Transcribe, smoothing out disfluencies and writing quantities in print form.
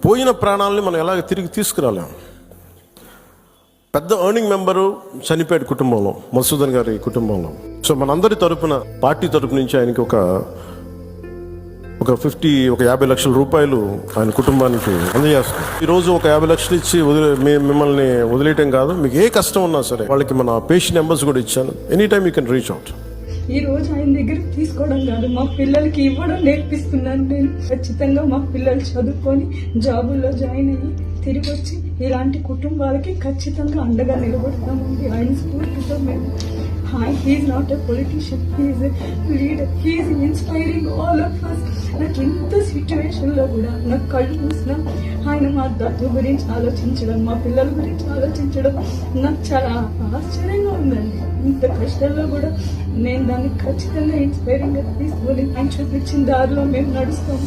పోయిన ప్రాణాలని మనం ఎలాగ తిరిగి తీసుకురాలేం. పెద్ద ఎర్నింగ్ మెంబరు చనిపోయాడు కుటుంబంలో, మధుసూదన్ గారి కుటుంబంలో. సో మనందరి తరపున, పార్టీ తరపు నుంచి ఆయనకి ఒక 50 లక్షల రూపాయలు ఆయన కుటుంబానికి అందజేస్తాం. ఈరోజు ఒక 50 లక్షలు ఇచ్చి మిమ్మల్ని వదిలేయటం కాదు, మీకు ఏ కష్టం ఉన్నా సరే వాళ్ళకి మన పేషెంట్ నెంబర్స్ కూడా ఇచ్చాను. Any time you can reach out. ఈ రోజు ఆయన దగ్గర తీసుకోవడం కాదు, మా పిల్లలకి ఇవ్వడం నేర్పిస్తున్నాను నేను. ఖచ్చితంగా మా పిల్లలు చదువుకొని జాబుల్లో జాయిన్ అయ్యి తిరిగి వచ్చి ఇలాంటి కుటుంబాలకి ఖచ్చితంగా అండగా నిలబడతామండి. ఆయన స్ఫూర్తితో మేము. He's not a politician, he's a leader, he's inspiring all of us. నాకు ఎంత సిచ్యువేషన్లో కూడా నాకు కళ్ళు మూసినా ఆయన మా దత్తు గురించి ఆలోచించడం, మా పిల్లల గురించి ఆలోచించడం నాకు చాలా ఆశ్చర్యంగా ఉందండి. ఇంత కష్టాల్లో కూడా నేను దాన్ని ఖచ్చితంగా ఇన్స్పైరింగ్గా తీసుకొని ఆయన చూపించిన దారిలో మేము నడుస్తాం.